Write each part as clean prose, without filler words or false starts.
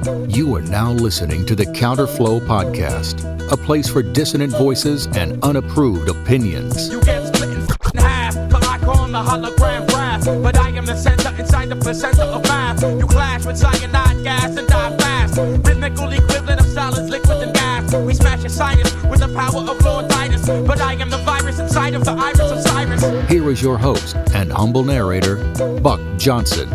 You are now listening to the Counterflow podcast, a place for dissonant voices and unapproved opinions. You get split in half, but I call the hologram graph. But I am the center inside the placenta of math. You clash with cyanide gas and die fast. Rhythmical equivalent of solids, liquid, and gas. We smash your sinus with the power of Lord Titus. But I am the virus inside of the iris of Cyrus. Here is your host and humble narrator, Buck Johnson.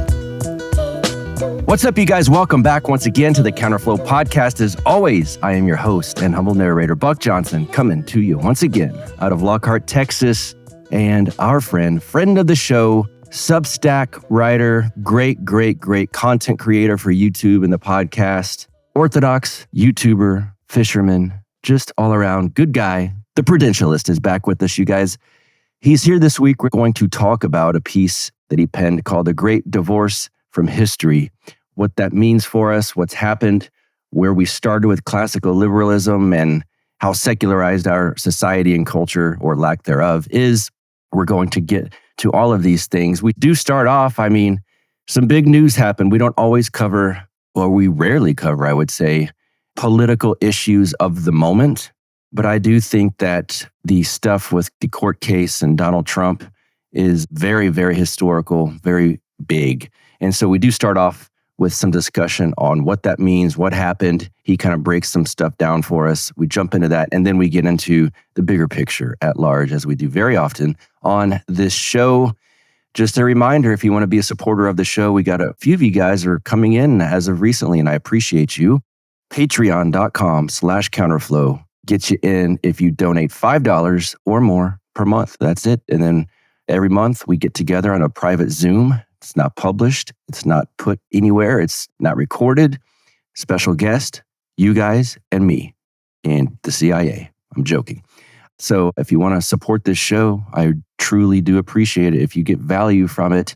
What's up, you guys? Welcome back once again to the Counterflow podcast. As always, I am your host and humble narrator, Buck Johnson, coming to you once again out of Lockhart, Texas. And our friend of the show, Substack writer, great content creator for YouTube and the podcast, Orthodox YouTuber, Fisherman, just all around good guy. The Prudentialist is back with us, you guys. He's here this week. We're going to talk about a piece that he penned called The Great Divorce from History, what that means for us, what's happened, where we started with classical liberalism and how secularized our society and culture, or lack thereof, is. We're going to get to all of these things. We do start off, some big news happened. We don't always cover, or we rarely cover, I would say, political issues of the moment. But I do think that the stuff with the court case and Donald Trump is very, very historical, very big. And so we do start off with some discussion on what that means, what happened. He kind of breaks some stuff down for us. We jump into that, and then we get into the bigger picture at large, as we do very often on this show. Just a reminder, if you want to be a supporter of the show, we got a few of you guys are coming in as of recently, and I appreciate you. Patreon.com/counterflow gets you in if you donate $5 or more per month. That's it. And then every month we get together on a private Zoom. It's not published. It's not put anywhere. It's not recorded. Special guest, you guys and me and the CIA. I'm joking. So if you want to support this show, I truly do appreciate it if you get value from it.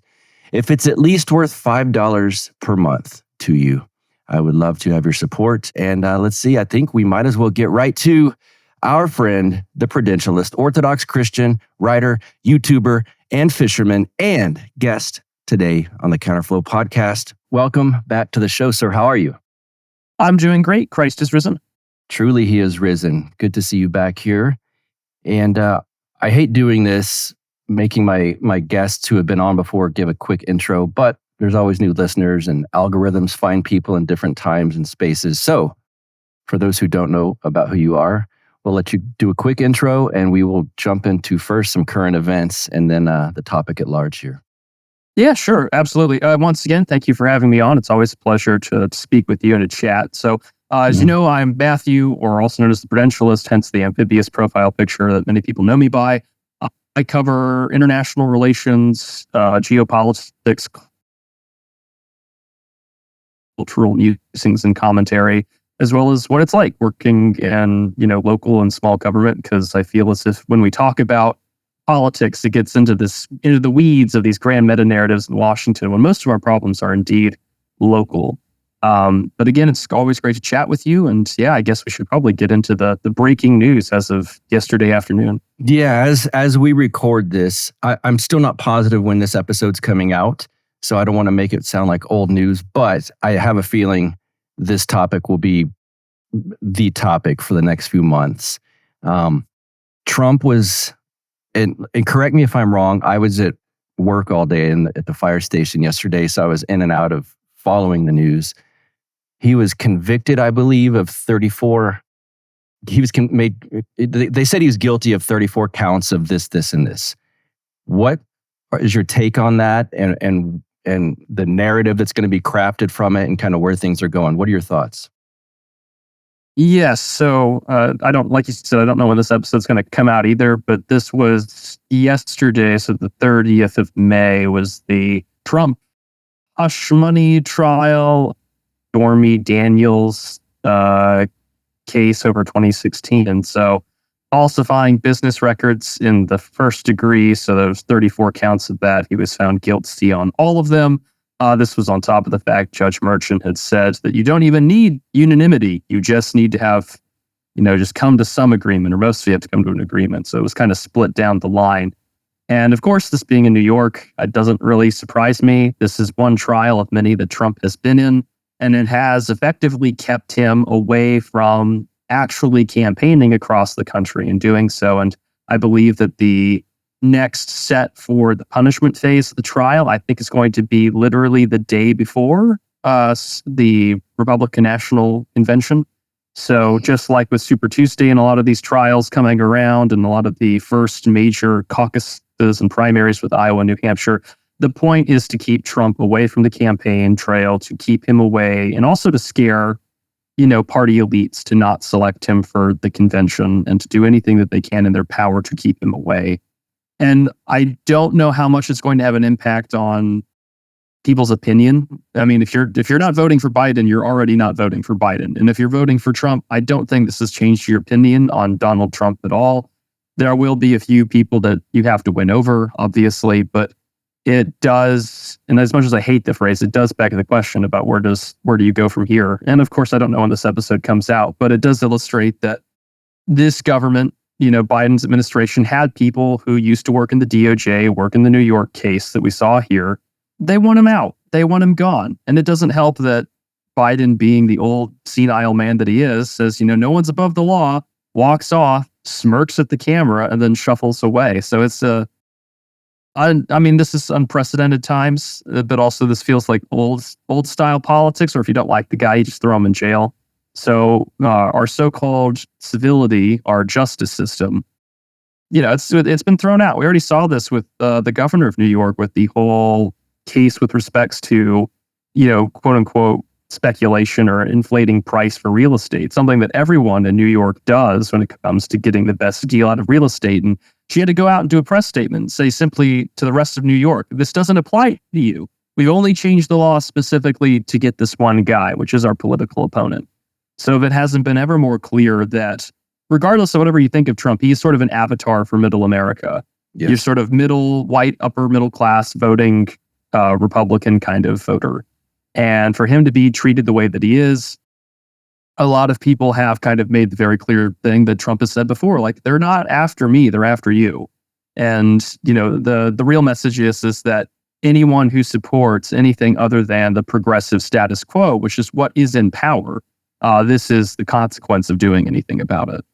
If it's at least worth $5 per month to you, I would love to have your support. And let's see, I think we might as well get right to our friend, the Prudentialist, Orthodox Christian, writer, YouTuber, and fisherman, and guest today on the Counterflow podcast. Welcome back to the show, sir. How are you? I'm doing great. Christ is risen. Truly, he is risen. Good to see you back here. And I hate doing this, making my guests who have been on before give a quick intro, but there's always new listeners, and algorithms find people in different times and spaces. So for those who don't know about who you are, we'll let you do a quick intro, and we will jump into first some current events and then the topic at large here. Yeah, sure. Absolutely. Once again, thank you for having me on. It's always a pleasure to speak with you and to chat. So as you know, I'm Matthew, or also known as the Prudentialist, hence the amphibious profile picture that many people know me by. I cover international relations, geopolitics, cultural musings and commentary, as well as what it's like working in, local and small government, because I feel as if when we talk about politics, it gets into the weeds of these grand meta narratives in Washington, when most of our problems are indeed local. But again, it's always great to chat with you. And yeah, I guess we should probably get into the breaking news as of yesterday afternoon. Yeah, as we record this, I'm still not positive when this episode's coming out, so I don't want to make it sound like old news, but I have a feeling this topic will be the topic for the next few months. Trump was, and correct me if I'm wrong, I was at work all day at the fire station yesterday, so I was in and out of following the news. He was convicted, I believe, of 34. They said he was guilty of 34 counts of this, and this. What is your take on that, and the narrative that's going to be crafted from it, and kind of where things are going? What are your thoughts? Yes. So like you said, I don't know when this episode's going to come out either, but this was yesterday. So the 30th of May was the Trump hush money trial, Stormy Daniels case over 2016. And so falsifying business records in the first degree. So there was 34 counts of that. He was found guilty on all of them. This was on top of the fact Judge Merchant had said that you don't even need unanimity. You just need to have, just come to some agreement, or most of you have to come to an agreement. So it was kind of split down the line. And of course, this being in New York, it doesn't really surprise me. This is one trial of many that Trump has been in. And it has effectively kept him away from actually campaigning across the country and doing so. And I believe that the next set for the punishment phase of the trial, I think, is going to be literally the day before the Republican National Convention. So just like with Super Tuesday and a lot of these trials coming around and a lot of the first major caucuses and primaries with Iowa and New Hampshire, the point is to keep Trump away from the campaign trail, to keep him away, and also to scare, party elites to not select him for the convention and to do anything that they can in their power to keep him away. And I don't know how much it's going to have an impact on people's opinion. I mean, if you're not voting for Biden, you're already not voting for Biden. And if you're voting for Trump, I don't think this has changed your opinion on Donald Trump at all. There will be a few people that you have to win over, obviously, but it does, and as much as I hate the phrase, it does beg the question about where do you go from here? And of course, I don't know when this episode comes out, but it does illustrate that this government, Biden's administration, had people who used to work in the DOJ, work in the New York case that we saw here. They want him out. They want him gone. And it doesn't help that Biden, being the old senile man that he is, says, no one's above the law, walks off, smirks at the camera, and then shuffles away. So it's this is unprecedented times, but also this feels like old style politics, or if you don't like the guy, you just throw him in jail. So our so-called civility, our justice system, it's been thrown out. We already saw this with the governor of New York with the whole case with respects to, quote unquote, speculation or inflating price for real estate, something that everyone in New York does when it comes to getting the best deal out of real estate. And she had to go out and do a press statement and say simply to the rest of New York, this doesn't apply to you. We've only changed the law specifically to get this one guy, which is our political opponent. So if it hasn't been ever more clear that regardless of whatever you think of Trump, he's sort of an avatar for middle America. Yes. You're sort of middle, white, upper middle class voting Republican kind of voter. And for him to be treated the way that he is, a lot of people have kind of made the very clear thing that Trump has said before, like, they're not after me, they're after you. And, the real message is that anyone who supports anything other than the progressive status quo, which is what is in power, this is the consequence of doing anything about it.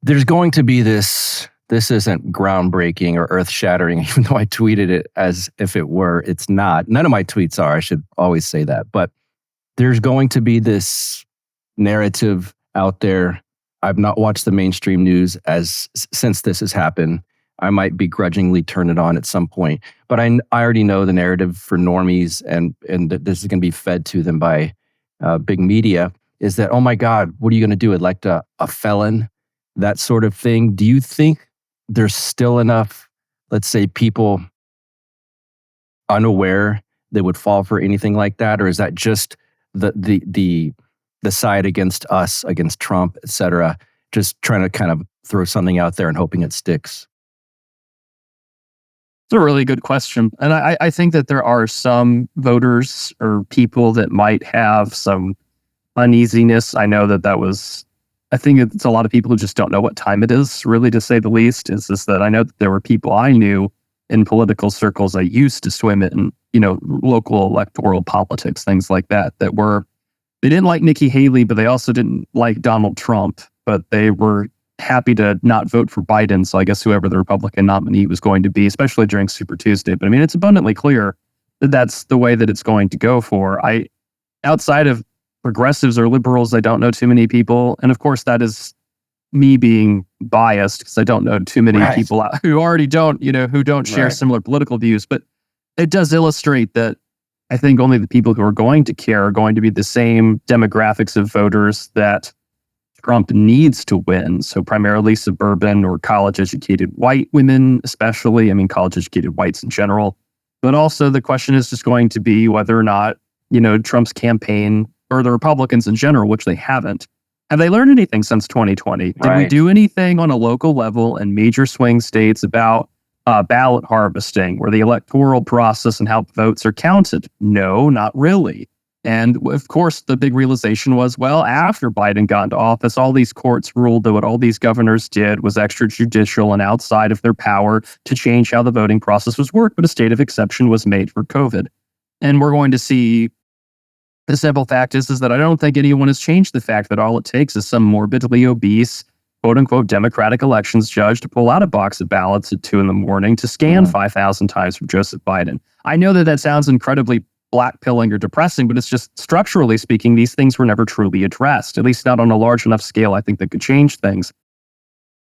There's going to be this isn't groundbreaking or earth-shattering, even though I tweeted it as if it were. It's not. None of my tweets are. I should always say that. But there's going to be this narrative out there. I've not watched the mainstream news since this has happened. I might begrudgingly turn it on at some point. But I already know the narrative for normies, and that this is going to be fed to them by big media, is that, oh my God, what are you going to do? Elect a felon? That sort of thing. Do you think there's still enough, let's say, people unaware that would fall for anything like that? Or is that just the side against us, against Trump, et cetera, just trying to kind of throw something out there and hoping it sticks? It's a really good question. And I think that there are some voters or people that might have some uneasiness. I know I think it's a lot of people who just don't know what time it is, really, to say the least. It's just that I know that there were people I knew in political circles I used to swim in, local electoral politics, things like that, they didn't like Nikki Haley, but they also didn't like Donald Trump, but they were happy to not vote for Biden. So I guess whoever the Republican nominee was going to be, especially during Super Tuesday. But I mean, it's abundantly clear that that's the way that it's going to go for. Outside of progressives or liberals, I don't know too many people. And of course, that is me being biased because I don't know too many people who already don't, who don't share similar political views. But it does illustrate that I think only the people who are going to care are going to be the same demographics of voters that Trump needs to win. So primarily suburban or college-educated white women, especially. I mean, college-educated whites in general. But also the question is just going to be whether or not, Trump's campaign or the Republicans in general, which they haven't, have they learned anything since 2020? Did we do anything on a local level in major swing states about ballot harvesting, where the electoral process and how votes are counted? No, not really. And of course, the big realization was, well, after Biden got into office, all these courts ruled that what all these governors did was extrajudicial and outside of their power to change how the voting process was worked, but a state of exception was made for COVID. And we're going to see the simple fact is that I don't think anyone has changed the fact that all it takes is some morbidly obese, quote unquote, Democratic elections judge to pull out a box of ballots at 2 a.m. to scan 5,000 times for Joseph Biden. I know that sounds incredibly black-pilling or depressing, but it's just structurally speaking, these things were never truly addressed, at least not on a large enough scale, I think, that could change things.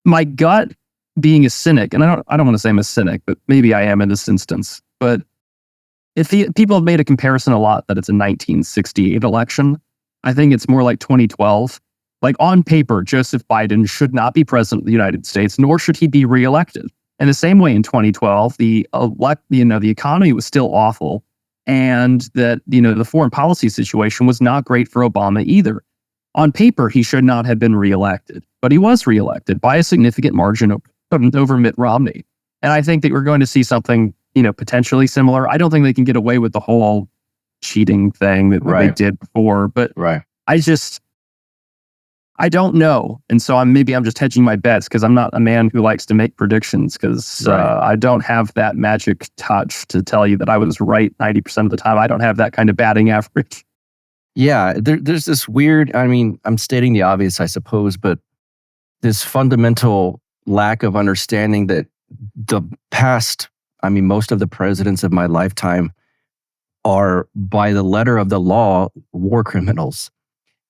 My gut, being a cynic, and I don't want to say I'm a cynic, but maybe I am in this instance, but if people have made a comparison a lot that it's a 1968 election, I think it's more like 2012. Like on paper, Joseph Biden should not be president of the United States, nor should he be reelected. In the same way, in 2012, the economy was still awful, and that the foreign policy situation was not great for Obama either. On paper, he should not have been reelected, but he was reelected by a significant margin over Mitt Romney. And I think that we're going to see something potentially similar. I don't think they can get away with the whole cheating thing that they did before, but I don't know. And so I'm just hedging my bets because I'm not a man who likes to make predictions because I don't have that magic touch to tell you that I was right 90% of the time. I don't have that kind of batting average. Yeah, there's this weird, I'm stating the obvious, I suppose, but this fundamental lack of understanding that the past, most of the presidents of my lifetime are, by the letter of the law, war criminals.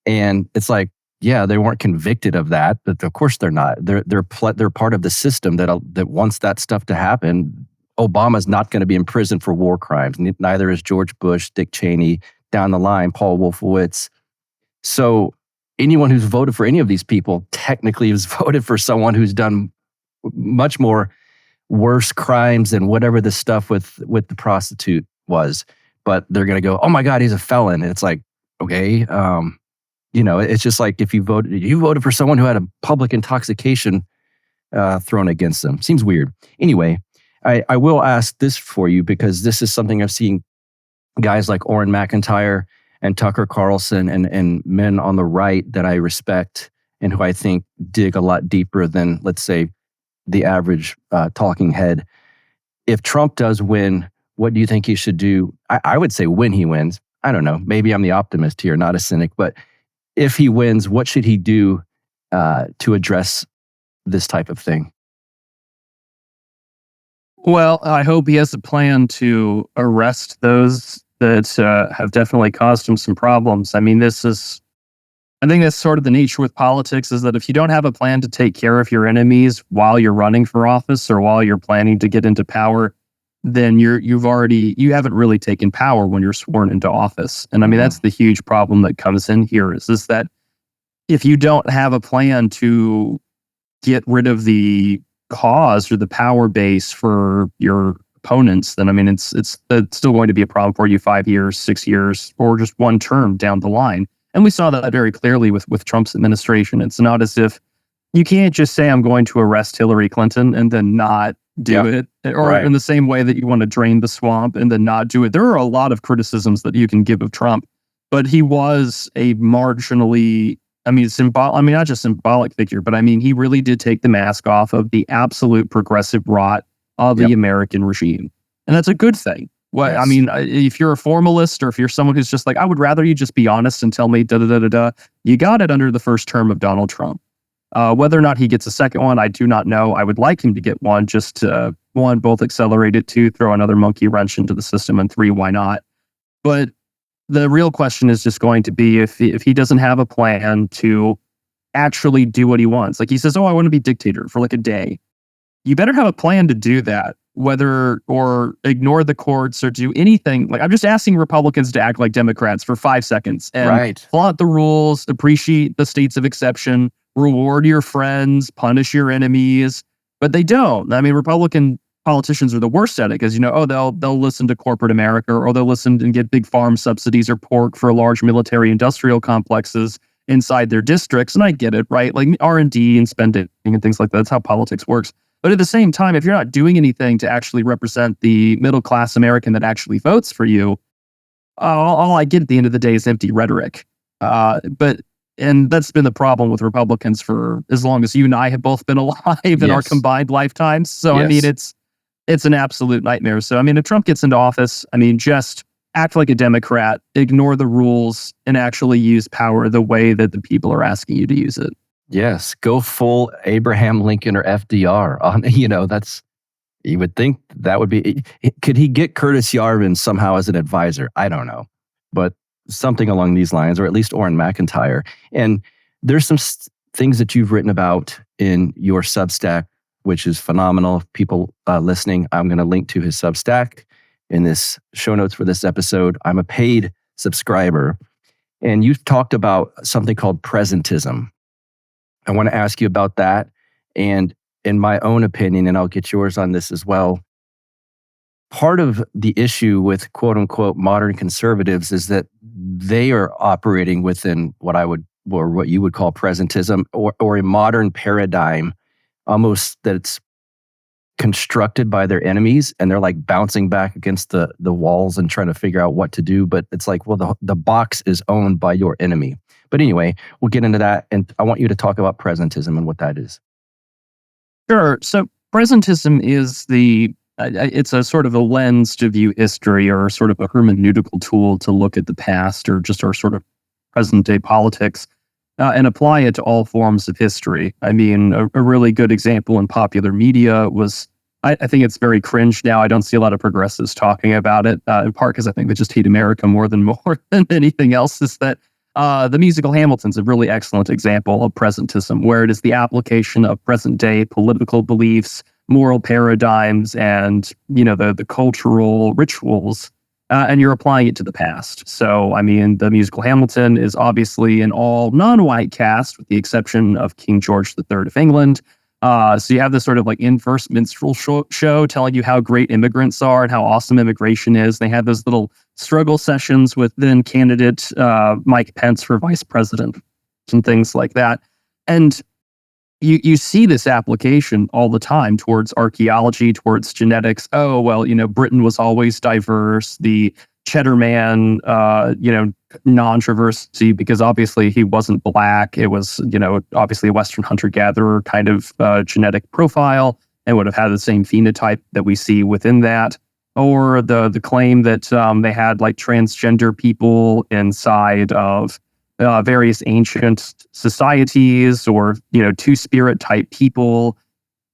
And it's like, yeah, they weren't convicted of that, but of course they're not. They're part of the system that wants that stuff to happen. Obama's not going to be in prison for war crimes. Neither is George Bush, Dick Cheney, down the line, Paul Wolfowitz. So anyone who's voted for any of these people technically has voted for someone who's done much more worse crimes than whatever the stuff with the prostitute was. But they're going to go, oh my God, he's a felon. And it's like, okay, it's just like if you voted for someone who had a public intoxication thrown against them. Seems weird. Anyway, I will ask this for you because this is something I've seen guys like Orrin McIntyre and Tucker Carlson and men on the right that I respect and who I think dig a lot deeper than, let's say, the average talking head. If Trump does win, what do you think he should do? I would say when he wins. I don't know. Maybe I'm the optimist here, not a cynic. But if he wins, what should he do to address this type of thing? Well, I hope he has a plan to arrest those that have definitely caused him some problems. I think that's sort of the nature with politics, is that if you don't have a plan to take care of your enemies while you're running for office or while you're planning to get into power, then you haven't really taken power when you're sworn into office. And that's the huge problem that comes in here is that if you don't have a plan to get rid of the cause or the power base for your opponents, then it's still going to be a problem for you 5 years, 6 years, or just one term down the line. And we saw that very clearly with Trump's administration. It's not as if you can't just say I'm going to arrest Hillary Clinton and then not do it, or in the same way that you want to drain the swamp and then not do it. There are a lot of criticisms that you can give of Trump, but he was a marginally, not just symbolic figure, but he really did take the mask off of the absolute progressive rot of the American regime. And that's a good thing. Yes. If you're a formalist or if you're someone who's just like, I would rather you just be honest and tell me da-da-da-da-da, you got it under the first term of Donald Trump. Whether or not he gets a second one, I do not know. I would like him to get one, just to, one, both accelerate it, two, throw another monkey wrench into the system, and three, why not? But the real question is just going to be if he doesn't have a plan to actually do what he wants. Like he says, I want to be dictator for like a day. You better have a plan to do that, whether or ignore the courts or do anything. Like I'm just asking Republicans to act like Democrats for 5 seconds and flaunt the rules, appreciate the states of exception, reward your friends, punish your enemies. But they don't. Republican politicians are the worst at it because, they'll listen to corporate America, or they'll listen and get big farm subsidies or pork for large military industrial complexes inside their districts. And I get it, right? Like R&D and spending and things like that. That's how politics works. But at the same time, if you're not doing anything to actually represent the middle-class American that actually votes for you, all I get at the end of the day is empty rhetoric. And that's been the problem with Republicans for as long as you and I have both been alive in our combined lifetimes. So, it's an absolute nightmare. So, if Trump gets into office, just act like a Democrat, ignore the rules, and actually use power the way that the people are asking you to use it. Yes, go full Abraham Lincoln or FDR. That's, you would think that would be, could he get Curtis Yarvin somehow as an advisor? I don't know, but something along these lines, or at least Orrin McIntyre. And there's some things that you've written about in your Substack, which is phenomenal. People listening, I'm going to link to his Substack in this show notes for this episode. I'm a paid subscriber, and you've talked about something called presentism. I want to ask you about that. And in my own opinion, and I'll get yours on this as well, part of the issue with quote unquote modern conservatives is that they are operating within what you would call presentism, or a modern paradigm, almost that's constructed by their enemies, and they're like bouncing back against the walls and trying to figure out what to do. But it's like, well, the box is owned by your enemy. But anyway, we'll get into that. And I want you to talk about presentism and what that is. Sure. So presentism is it's a sort of a lens to view history, or sort of a hermeneutical tool to look at the past, or just our sort of present day politics, and apply it to all forms of history. I mean, a really good example in popular media was, I think it's very cringe now. I don't see a lot of progressives talking about it, in part because I think they just hate America more than anything else, is that the musical Hamilton's a really excellent example of presentism, where it is the application of present day political beliefs, moral paradigms, and the cultural rituals, and you're applying it to the past. So, I mean, the musical Hamilton is obviously an all non-white cast, with the exception of King George III of England. So you have this sort of like inverse minstrel show telling you how great immigrants are and how awesome immigration is. They had those little struggle sessions with then candidate Mike Pence for vice president and things like that. And you see this application all the time towards archaeology, towards genetics. Oh, well, Britain was always diverse. The Cheddar Man, non-controversy, because obviously he wasn't black. It was, obviously a Western hunter-gatherer kind of genetic profile, and would have had the same phenotype that we see within that. Or the claim that they had like transgender people inside of various ancient societies, or two-spirit type people.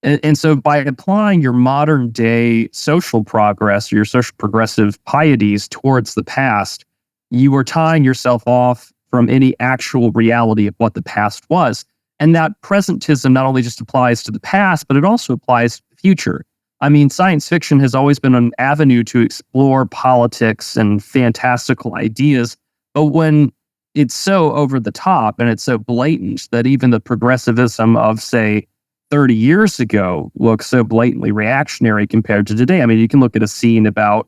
And so by applying your modern day social progress, or your social progressive pieties towards the past, you are tying yourself off from any actual reality of what the past was. And that presentism not only just applies to the past, but it also applies to the future. I mean, science fiction has always been an avenue to explore politics and fantastical ideas, but when it's so over the top and it's so blatant that even the progressivism of, say, 30 years ago looks so blatantly reactionary compared to today. I mean, you can look at a scene about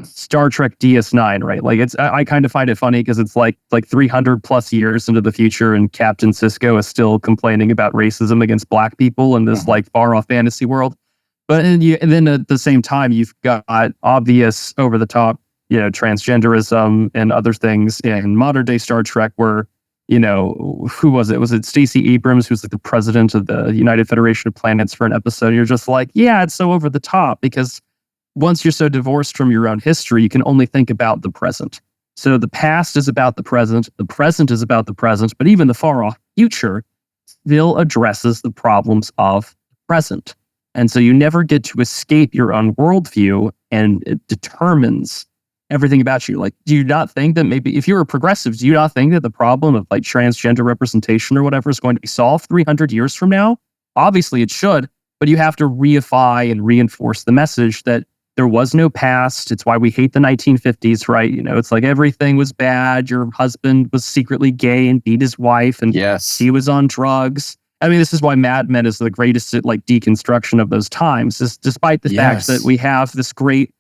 Star Trek DS9, right? Like, I kind of find it funny because it's like 300 plus years into the future, and Captain Sisko is still complaining about racism against black people in this like far off fantasy world. But and then at the same time, you've got obvious over the top, transgenderism and other things in modern day Star Trek, where, who was it? Was it Stacey Abrams, who's like the president of the United Federation of Planets for an episode? You're just like, yeah, it's so over the top, because once you're so divorced from your own history, you can only think about the present. So the past is about the present is about the present, but even the far off future still addresses the problems of the present. And so you never get to escape your own worldview, and it determines everything about you. Like, do you not think that maybe if you're a progressive, do you not think that the problem of like transgender representation or whatever is going to be solved 300 years from now? Obviously it should, but you have to reify and reinforce the message that there was no past. It's why we hate the 1950s, right? It's like everything was bad. Your husband was secretly gay and beat his wife, and yes, he was on drugs. I mean, this is why Mad Men is the greatest like deconstruction of those times, is despite the fact that we have this great,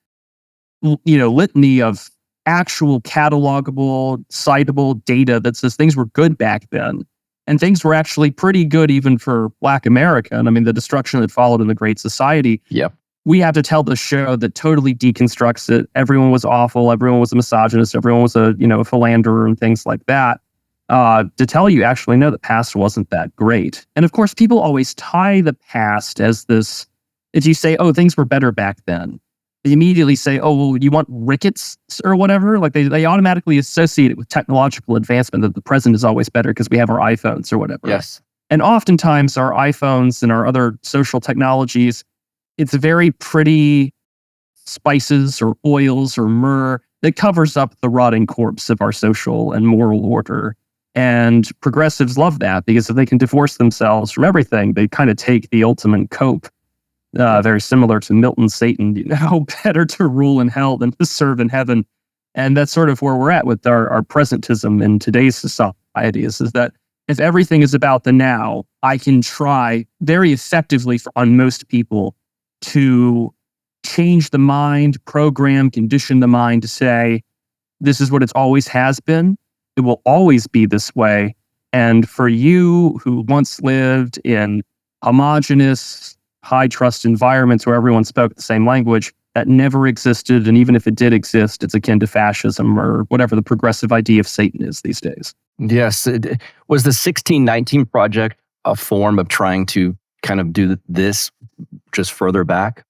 litany of actual catalogable, citable data that says things were good back then. And things were actually pretty good even for Black America. And I mean, the destruction that followed in the Great Society. Yep. We have to tell the show that totally deconstructs it. Everyone was awful. Everyone was a misogynist. Everyone was a philanderer and things like that. To tell you, actually, no, the past wasn't that great. And of course, people always tie the past as this, if you say, oh, things were better back then. they immediately say, oh, well, you want rickets or whatever? Like they automatically associate it with technological advancement, that the present is always better because we have our iPhones or whatever. Yes. And oftentimes our iPhones and our other social technologies, it's very pretty spices or oils or myrrh that covers up the rotting corpse of our social and moral order. And progressives love that because if they can divorce themselves from everything, they kind of take the ultimate cope. Very similar to Milton's Satan, better to rule in hell than to serve in heaven. And that's sort of where we're at with our presentism in today's society is that if everything is about the now, I can try very effectively on most people to change the mind, program, condition the mind to say, this is what it always has been. It will always be this way. And for you who once lived in homogenous, high trust environments where everyone spoke the same language, that never existed. And even if it did exist, it's akin to fascism or whatever the progressive idea of Satan is these days. Yes. Was the 1619 Project a form of trying to kind of do this just further back?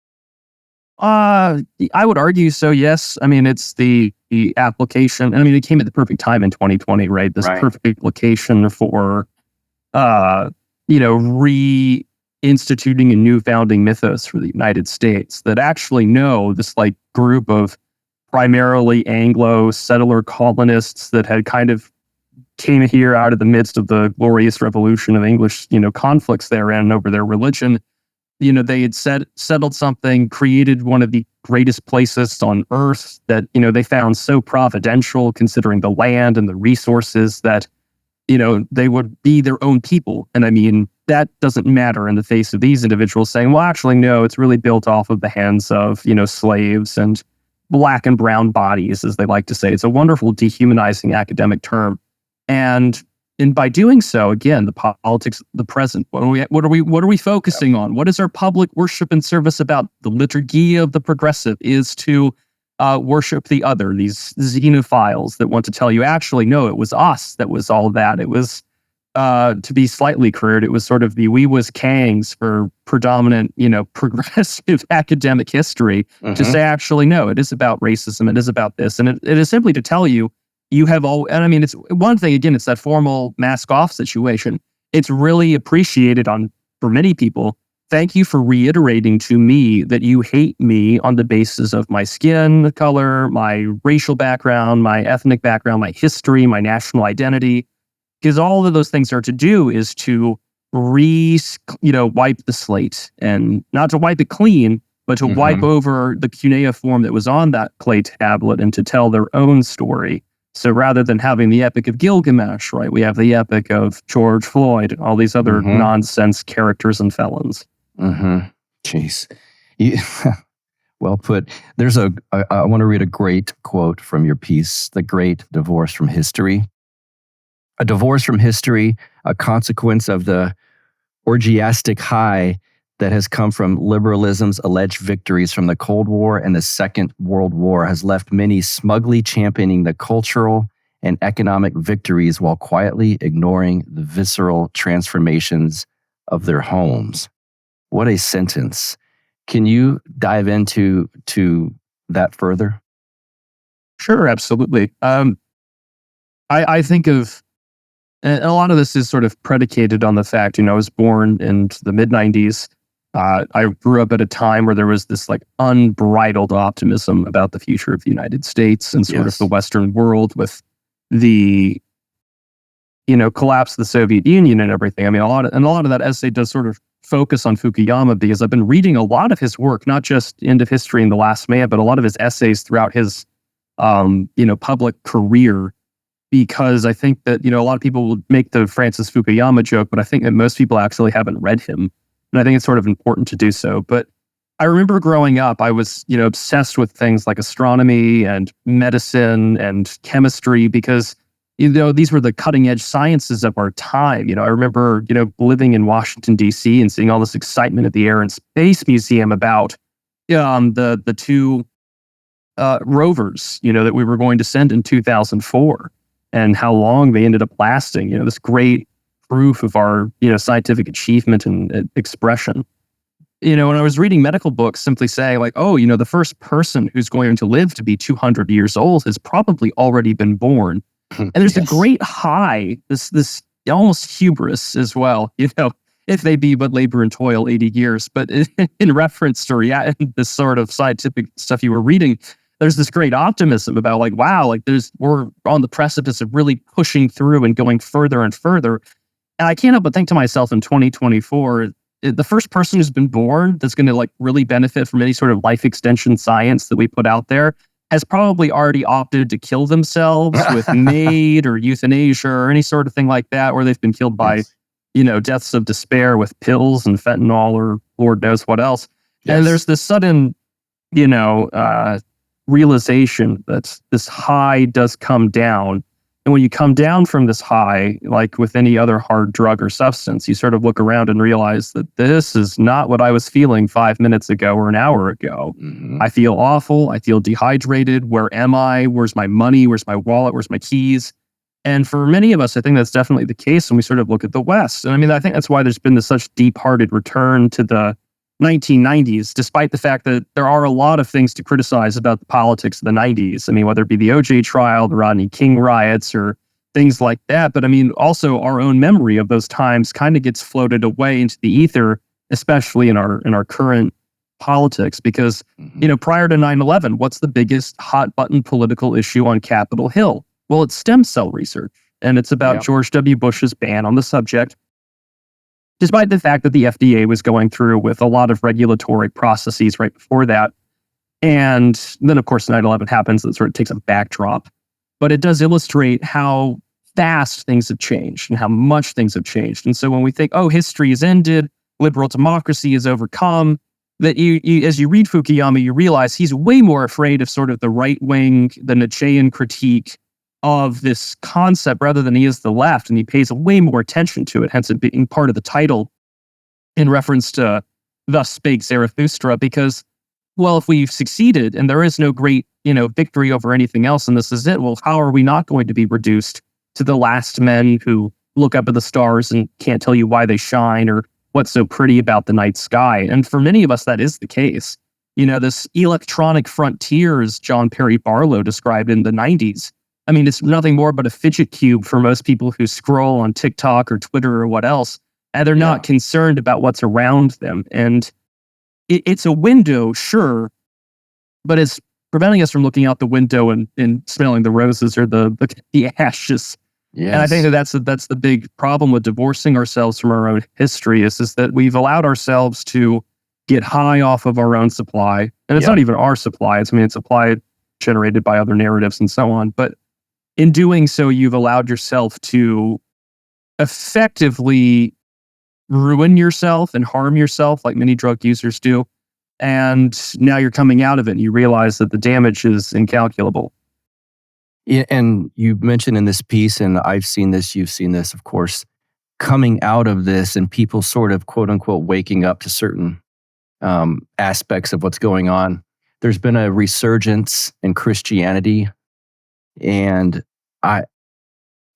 I would argue so, yes. I mean, it's the application. I mean, it came at the perfect time in 2020, right? This perfect application for, reinstituting a new founding mythos for the United States that actually this like group of primarily Anglo settler colonists that had kind of came here out of the midst of the glorious revolution of English, conflicts therein over their religion. They had settled something, created one of the greatest places on earth that, they found so providential considering the land and the resources that, they would be their own people. And I mean, that doesn't matter in the face of these individuals saying, well, actually, no, it's really built off of the hands of, slaves and black and brown bodies, as they like to say. It's a wonderful dehumanizing academic term. And by doing so, again, the politics of the present, what are we focusing on? What is our public worship and service about? The liturgy of the progressive is to worship the other, these xenophiles that want to tell you, actually, no, it was us that was all that. It was, to be slightly crude, it was sort of the we was Kangs for predominant, progressive academic history to say, actually, no, it is about racism. It is about this. And it is simply to tell you, you have all, and I mean, it's one thing, again, it's that formal mask off situation. It's really appreciated for many people. Thank you for reiterating to me that you hate me on the basis of my skin color, my racial background, my ethnic background, my history, my national identity. Because all of those things are to do is to wipe the slate, and not to wipe it clean, but to wipe over the cuneiform that was on that clay tablet and to tell their own story. So rather than having the Epic of Gilgamesh, right, we have the Epic of George Floyd and all these other nonsense characters and felons. Jeez. Well put. I want to read a great quote from your piece, The Great Divorce from History. A divorce from history, a consequence of the orgiastic high that has come from liberalism's alleged victories from the Cold War and the Second World War, has left many smugly championing the cultural and economic victories while quietly ignoring the visceral transformations of their homes. What a sentence. Can you dive into that further? Sure, absolutely. I think of, and a lot of this is sort of predicated on the fact, I was born in the mid-90s. I grew up at a time where there was this like unbridled optimism about the future of the United States and sort of the Western world with the, collapse of the Soviet Union and everything. I mean, a lot of that essay does sort of focus on Fukuyama because I've been reading a lot of his work, not just End of History and The Last Man, but a lot of his essays throughout his, public career. Because I think that, a lot of people will make the Francis Fukuyama joke, but I think that most people actually haven't read him. And I think it's sort of important to do so. But I remember growing up, I was, obsessed with things like astronomy and medicine and chemistry because, these were the cutting edge sciences of our time. I remember, living in Washington, D.C. and seeing all this excitement at the Air and Space Museum about the two rovers, that we were going to send in 2004 and how long they ended up lasting, this great proof of our, scientific achievement and expression. when I was reading medical books, simply saying like, oh, the first person who's going to live to be 200 years old has probably already been born. And there's a great high, this almost hubris as well, if they be but labor and toil 80 years. But in reference to this sort of scientific stuff you were reading, there's this great optimism about like, wow, like we're on the precipice of really pushing through and going further and further. And I can't help but think to myself in 2024, the first person who's been born that's going to like really benefit from any sort of life extension science that we put out there has probably already opted to kill themselves with MAID or euthanasia or any sort of thing like that, or they've been killed by, deaths of despair with pills and fentanyl or Lord knows what else. Yes. And there's this sudden, realization that this high does come down. And when you come down from this high, like with any other hard drug or substance, you sort of look around and realize that this is not what I was feeling 5 minutes ago or an hour ago. Mm-hmm. I feel awful. I feel dehydrated. Where am I? Where's my money? Where's my wallet? Where's my keys? And for many of us, I think that's definitely the case when we sort of look at the West. And I mean, I think that's why there's been this such deep-hearted return to the 1990s, despite the fact that there are a lot of things to criticize about the politics of the 90s. I mean, whether it be the OJ trial, the Rodney King riots, or things like that. But I mean, also our own memory of those times kind of gets floated away into the ether, especially in our current politics. Because, prior to 9/11, what's the biggest hot button political issue on Capitol Hill? Well, it's stem cell research. And it's about George W. Bush's ban on the subject, despite the fact that the FDA was going through with a lot of regulatory processes right before that. And then, of course, 9/11 happens. It sort of takes a backdrop. But it does illustrate how fast things have changed and how much things have changed. And so when we think, oh, history is ended, liberal democracy is overcome, that you as you read Fukuyama, you realize he's way more afraid of sort of the right wing, the Nietzschean critique of this concept rather than he is the left, and he pays way more attention to it, hence it being part of the title in reference to Thus Spake Zarathustra, because, well, if we've succeeded and there is no great, victory over anything else and this is it, well, how are we not going to be reduced to the last men who look up at the stars and can't tell you why they shine or what's so pretty about the night sky? And for many of us, that is the case. This electronic frontier, as John Perry Barlow described in the 90s, I mean, it's nothing more but a fidget cube for most people who scroll on TikTok or Twitter or what else, and they're not concerned about what's around them. And it's a window, sure, but it's preventing us from looking out the window and smelling the roses or the ashes. Yes. And I think that's the big problem with divorcing ourselves from our own history is that we've allowed ourselves to get high off of our own supply. And it's not even our supply. It's supply generated by other narratives and so on. But in doing so, you've allowed yourself to effectively ruin yourself and harm yourself like many drug users do. And now you're coming out of it and you realize that the damage is incalculable. Yeah, and you mentioned in this piece, and I've seen this, you've seen this, of course, coming out of this and people sort of, quote unquote, waking up to certain aspects of what's going on. There's been a resurgence in Christianity. And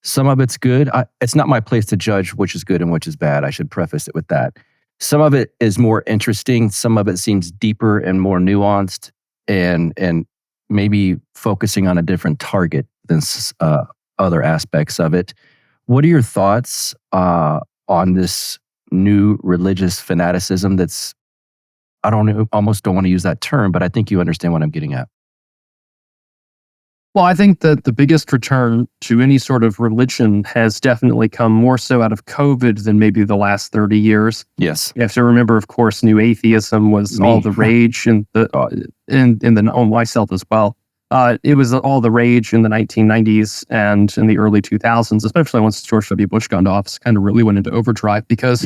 some of it's good. It's not my place to judge which is good and which is bad. I should preface it with that. Some of it is more interesting. Some of it seems deeper and more nuanced and maybe focusing on a different target than other aspects of it. What are your thoughts on this new religious fanaticism that's, almost don't want to use that term, but I think you understand what I'm getting at. Well, I think that the biggest return to any sort of religion has definitely come more so out of COVID than maybe the last 30 years. Yes. You have to remember, of course, new atheism was all the rage in myself as well. It was all the rage in the 1990s and in the early 2000s, especially once George W. Bush got into office, kind of really went into overdrive because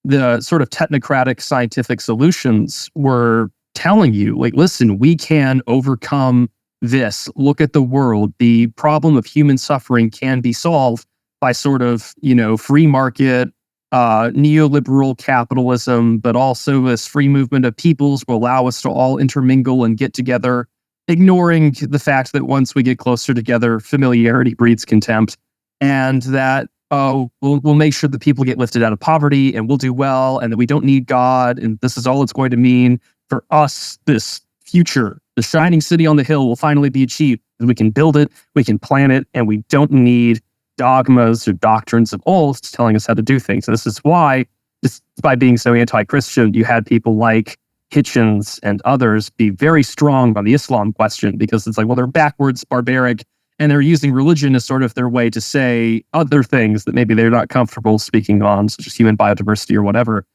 the sort of technocratic scientific solutions were telling you, like, listen, we can overcome this. Look at the world. The problem of human suffering can be solved by sort of, free market, neoliberal capitalism, but also this free movement of peoples will allow us to all intermingle and get together, ignoring the fact that once we get closer together, familiarity breeds contempt, and that oh, we'll make sure that people get lifted out of poverty and we'll do well and that we don't need God. And this is all it's going to mean for us. This future, the shining city on the hill will finally be achieved. And we can build it, we can plan it, and we don't need dogmas or doctrines of old telling us how to do things. And this is why, despite being so anti-Christian, you had people like Hitchens and others be very strong on the Islam question, because it's like, well, they're backwards, barbaric, and they're using religion as sort of their way to say other things that maybe they're not comfortable speaking on, such as human biodiversity or whatever.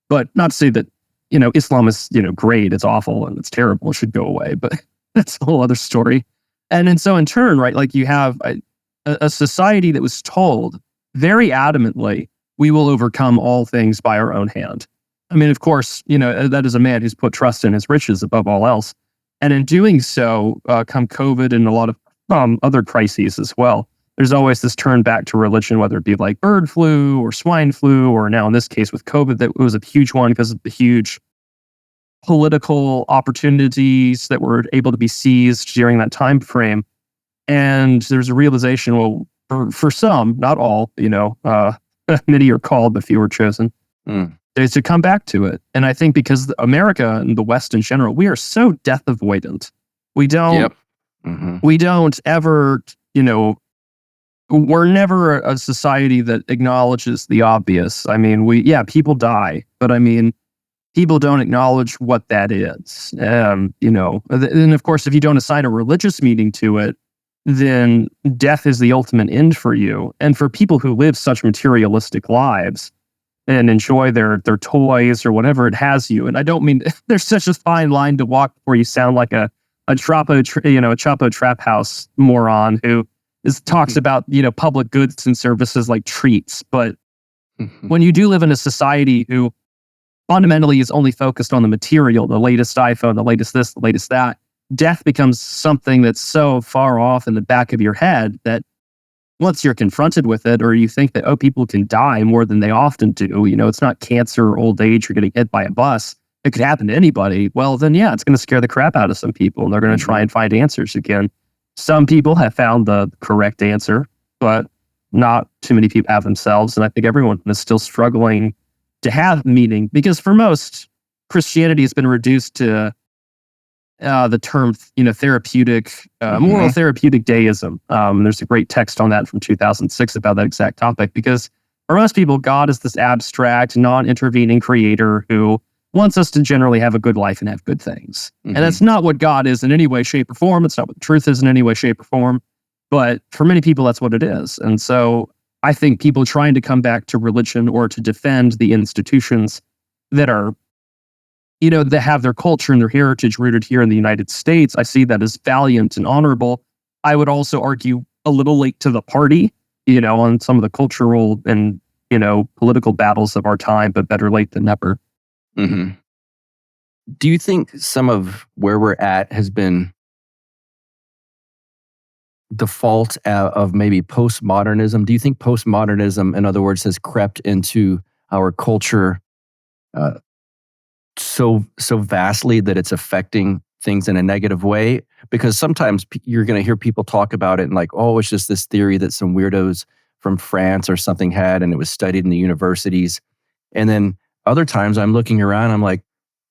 But not to say that, Islam is, great, it's awful, and it's terrible, it should go away. But that's a whole other story. And so in turn, right, like you have a society that was told very adamantly, we will overcome all things by our own hand. I mean, of course, that is a man who's put trust in his riches above all else. And in doing so, come COVID and a lot of other crises as well. There's always this turn back to religion, whether it be like bird flu or swine flu, or now in this case with COVID, that was a huge one because of the huge political opportunities that were able to be seized during that time frame. And there's a realization, well, for some, not all, many are called, but few are chosen, is to come back to it. And I think because America and the West in general, we are so death avoidant. We don't, we don't ever, we're never a society that acknowledges the obvious. I mean, people die, but I mean, people don't acknowledge what that is. And of course, if you don't assign a religious meaning to it, then death is the ultimate end for you. And for people who live such materialistic lives and enjoy their toys or whatever it has you, and I don't mean there's such a fine line to walk before you sound like a Chapo Trap House moron who talks about public goods and services like treats. But when you do live in a society who fundamentally is only focused on the material, the latest iPhone, the latest this, the latest that, death becomes something that's so far off in the back of your head that once you're confronted with it, or you think that, oh, people can die more than they often do, it's not cancer or old age or getting hit by a bus, it could happen to anybody. Well, then, it's going to scare the crap out of some people, and they're going to try and find answers again. Some people have found the correct answer, but not too many people have themselves. And I think everyone is still struggling to have meaning, because for most, Christianity has been reduced to the term, therapeutic, moral therapeutic deism. There's a great text on that from 2006 about that exact topic, because for most people, God is this abstract, non-intervening creator who wants us to generally have a good life and have good things. And that's not what God is in any way, shape, or form. It's not what the truth is in any way, shape, or form. But for many people, that's what it is. And so I think people trying to come back to religion or to defend the institutions that are, that have their culture and their heritage rooted here in the United States, I see that as valiant and honorable. I would also argue a little late to the party, on some of the cultural and, political battles of our time, but better late than never. Do you think some of where we're at has been the fault of maybe postmodernism? Do you think postmodernism, in other words, has crept into our culture so vastly that it's affecting things in a negative way? Because sometimes you're going to hear people talk about it and like, oh, it's just this theory that some weirdos from France or something had, and it was studied in the universities. And then other times I'm looking around, I'm like,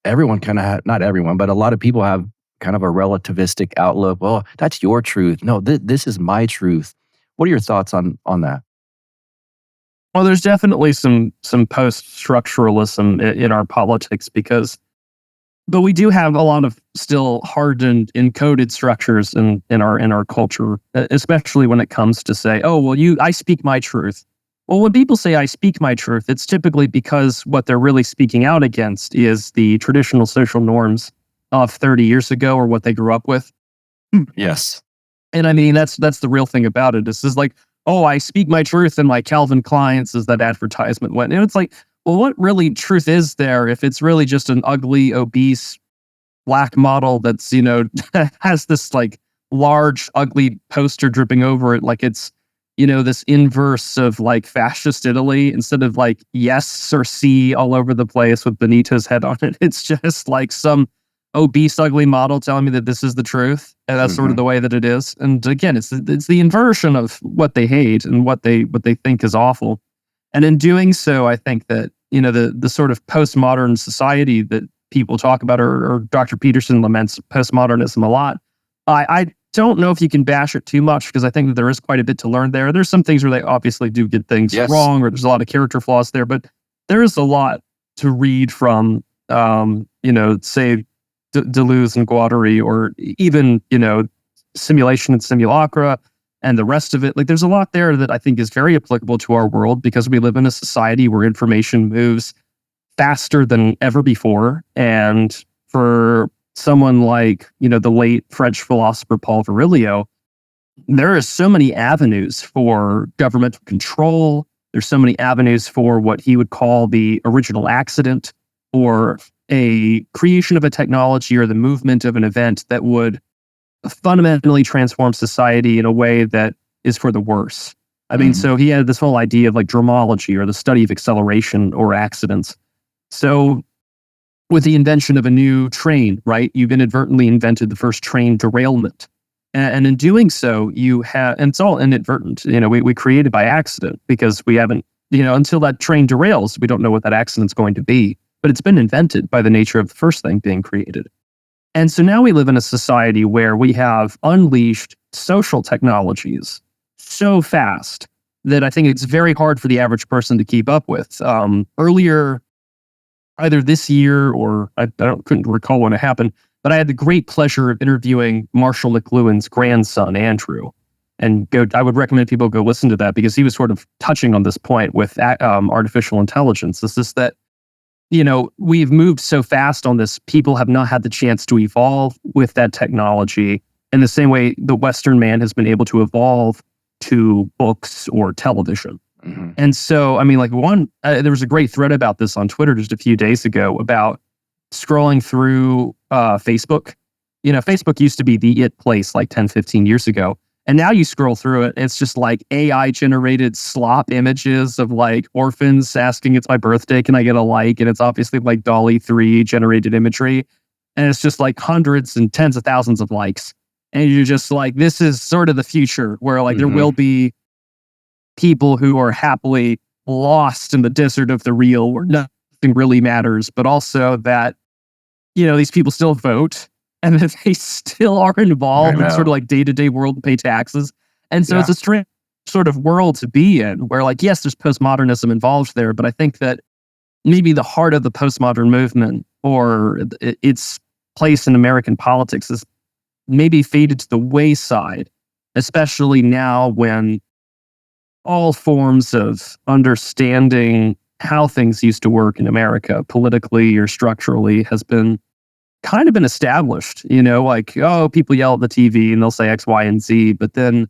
everyone kind of, not everyone, but a lot of people have kind of a relativistic outlook. Well, that's your truth. No, this is my truth. What are your thoughts on that? Well, there's definitely some post-structuralism in our politics, but we do have a lot of still hardened, encoded structures in our culture, especially when it comes to say, oh, well, I speak my truth. Well, when people say I speak my truth, it's typically because what they're really speaking out against is the traditional social norms of 30 years ago or what they grew up with. Yes. And I mean, that's the real thing about it. This is like, oh, I speak my truth in my Calvin Klein's, as that advertisement went. And it's like, well, what really truth is there if it's really just an ugly, obese, black model that's, has this like large, ugly poster dripping over it like it's, this inverse of like fascist Italy, instead of like yes or C all over the place with Benito's head on it. It's just like some obese, ugly model telling me that this is the truth, and that's sort of the way that it is. And again, it's the inversion of what they hate and what they think is awful. And in doing so, I think that the sort of postmodern society that people talk about, or Dr. Peterson laments postmodernism a lot. I don't know if you can bash it too much, because I think that there is quite a bit to learn there. There's some things where they obviously do get things wrong, or there's a lot of character flaws there, but there is a lot to read from, say, Deleuze and Guattari, or even, simulation and simulacra and the rest of it. Like, there's a lot there that I think is very applicable to our world, because we live in a society where information moves faster than ever before. And for someone like, the late French philosopher Paul Virilio, there are so many avenues for governmental control. There's so many avenues for what he would call the original accident, or a creation of a technology or the movement of an event that would fundamentally transform society in a way that is for the worse. I mean, so he had this whole idea of like dramology, or the study of acceleration or accidents. So with the invention of a new train, right, you've inadvertently invented the first train derailment. And in doing so, you have, and it's all inadvertent, we created by accident, because we haven't, until that train derails, we don't know what that accident's going to be. But it's been invented by the nature of the first thing being created. And so now we live in a society where we have unleashed social technologies so fast that I think it's very hard for the average person to keep up with. Earlier, either this year, or I couldn't recall when it happened, but I had the great pleasure of interviewing Marshall McLuhan's grandson, Andrew. And I would recommend people go listen to that, because he was sort of touching on this point with artificial intelligence. It's just that, we've moved so fast on this. People have not had the chance to evolve with that technology in the same way the Western man has been able to evolve to books or television. And so, I mean, like there was a great thread about this on Twitter just a few days ago about scrolling through Facebook. Facebook used to be the it place like 10, 15 years ago. And now you scroll through it, it's just like AI generated slop images of like orphans asking, it's my birthday, can I get a like? And it's obviously like DALL-E 3 generated imagery. And it's just like hundreds and tens of thousands of likes. And you're just like, this is sort of the future where like there will be people who are happily lost in the desert of the real, where nothing really matters, but also that, these people still vote, and that they still are involved in sort of like day-to-day world and pay taxes. And so it's a strange sort of world to be in, where like, yes, there's postmodernism involved there, but I think that maybe the heart of the postmodern movement, or its place in American politics, is maybe faded to the wayside, especially now when all forms of understanding how things used to work in America, politically or structurally, has been kind of been established, like, oh, people yell at the TV and they'll say X, Y, and Z, but then,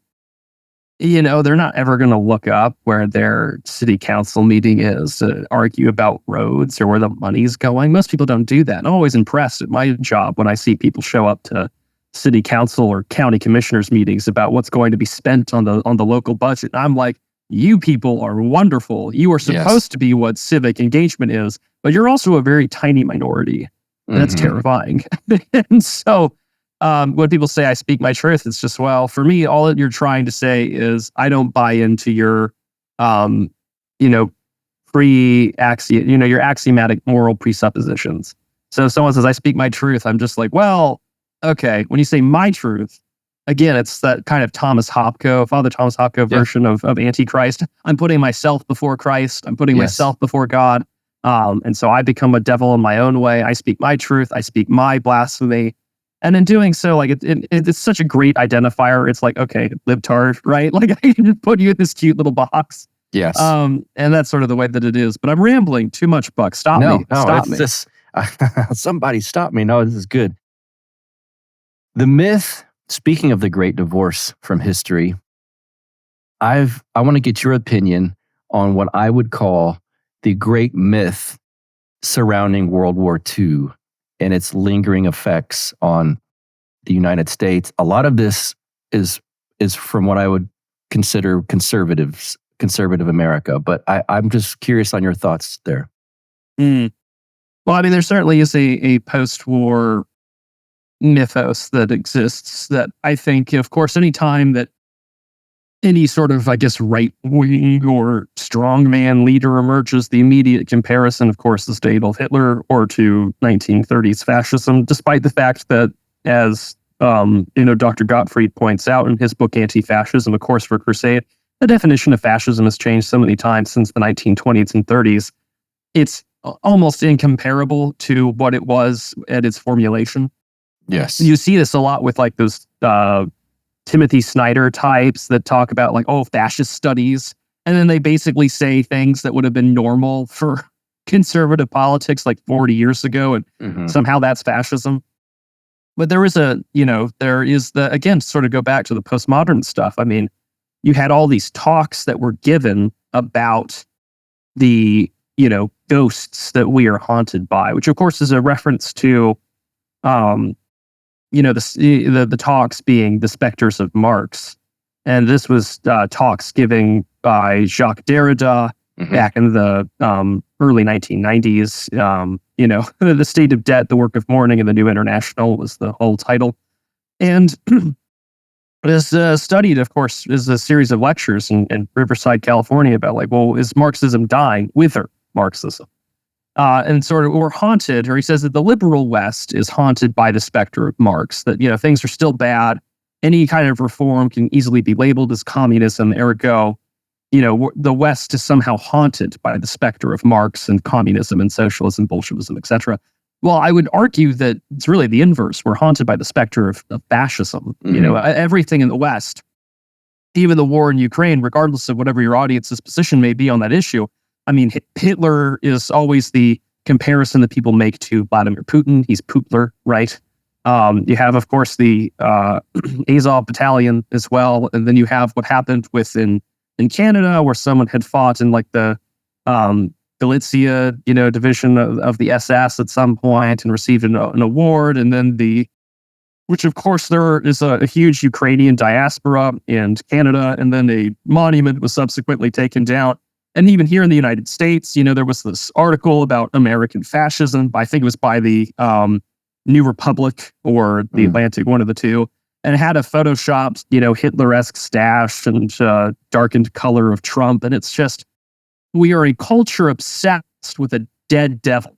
they're not ever going to look up where their city council meeting is to argue about roads or where the money's going. Most people don't do that. I'm always impressed at my job when I see people show up to city council or county commissioners meetings about what's going to be spent on the local budget. I'm like, you people are wonderful. You are supposed to be what civic engagement is, but you're also a very tiny minority. That's terrifying. And so when people say I speak my truth, it's just, well, for me, all that you're trying to say is I don't buy into your, your axiomatic moral presuppositions. So if someone says I speak my truth, I'm just like, well, okay. When you say my truth, again, it's that kind of Father Thomas Hopko version of Antichrist. I'm putting myself before Christ. I'm putting myself before God. And so I become a devil in my own way. I speak my truth. I speak my blasphemy. And in doing so, like it's such a great identifier. It's like, okay, libtard, right? Like I can put you in this cute little box. Yes. And that's sort of the way that it is. But I'm rambling too much, Buck. Stop me. Stop me. Somebody stop me. No, this is good. The myth, speaking of the great divorce from history, I want to get your opinion on what I would call the great myth surrounding World War II and its lingering effects on the United States. A lot of this is from what I would consider conservative America, but I'm just curious on your thoughts there. Well, I mean, there certainly is a post-war mythos that exists that I think, of course, any time that any sort of, I guess, right-wing or strongman leader emerges, the immediate comparison, of course, is to Adolf Hitler or to 1930s fascism, despite the fact that, as Dr. Gottfried points out in his book Anti-Fascism, A Course for Crusade, the definition of fascism has changed so many times since the 1920s and 30s. It's almost incomparable to what it was at its formulation. Yes. You see this a lot with like those Timothy Snyder types that talk about like, fascist studies. And then they basically say things that would have been normal for conservative politics like 40 years ago. And somehow that's fascism. But there is again, sort of go back to the postmodern stuff. I mean, you had all these talks that were given about the, ghosts that we are haunted by, which of course is a reference to, the talks being the specters of Marx. And this was talks given by Jacques Derrida back in the early 1990s. The State of Debt, the Work of Mourning, and the New International was the whole title. And this studied, of course, is a series of lectures in Riverside, California about like, well, is Marxism dying? Wither Marxism. And sort of we're haunted, or he says that the liberal West is haunted by the specter of Marx, that, things are still bad. Any kind of reform can easily be labeled as communism. Ergo, the West is somehow haunted by the specter of Marx and communism and socialism, Bolshevism, etc. Well, I would argue that it's really the inverse. We're haunted by the specter of fascism. Everything in the West, even the war in Ukraine, regardless of whatever your audience's position may be on that issue. I mean, Hitler is always the comparison that people make to Vladimir Putin. He's Putler, right? You have, of course, the Azov battalion as well. And then you have what happened in Canada, where someone had fought in like the Galicia, division of the SS at some point and received an award. And then which of course there is a huge Ukrainian diaspora in Canada. And then a monument was subsequently taken down. And even here in the United States, there was this article about American fascism. I think it was by the New Republic or the Atlantic, one of the two. And it had a photoshopped, Hitler-esque stash and darkened color of Trump. And it's just, we are a culture obsessed with a dead devil.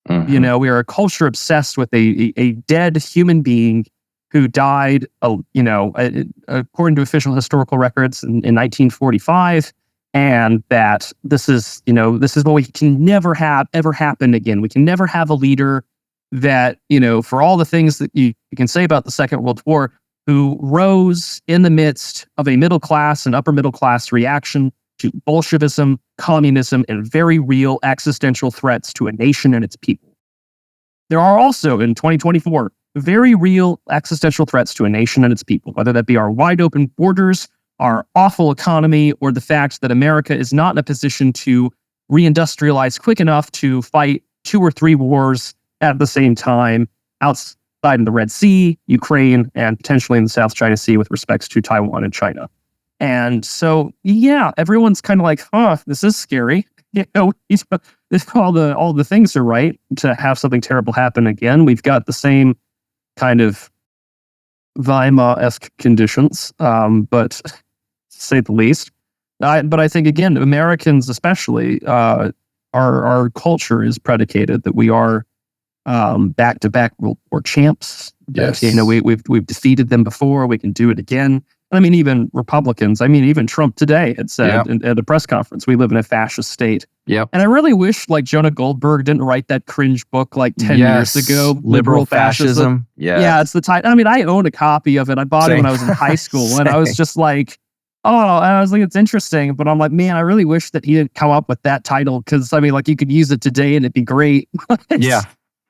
We are a culture obsessed with a dead human being who died, according to official historical records in 1945. And that this is what we can never have ever happen again. We can never have a leader that, for all the things that you can say about the Second World War, who rose in the midst of a middle class and upper middle class reaction to Bolshevism, communism, and very real existential threats to a nation and its people. There are also, in 2024, very real existential threats to a nation and its people, whether that be our wide open borders, our awful economy, or the fact that America is not in a position to reindustrialize quick enough to fight 2 or 3 wars at the same time outside in the Red Sea, Ukraine, and potentially in the South China Sea with respects to Taiwan and China. And so, yeah, everyone's kind of like, this is scary. All the things are right to have something terrible happen again. We've got the same kind of Weimar-esque conditions, but to say the least. But I think, again, Americans especially, our culture is predicated that we are back-to-back World War champs. Yes. We've defeated them before. We can do it again. I mean, even Republicans, even Trump today had said at a press conference, we live in a fascist state. Yep. And I really wish like Jonah Goldberg didn't write that cringe book like 10 years ago, Liberal Fascism. Yeah, it's the title. I own a copy of it. I bought it when I was in high school. And I was just like, it's interesting. But I'm like, man, I really wish that he didn't come up with that title. Because, you could use it today and it'd be great. Yeah.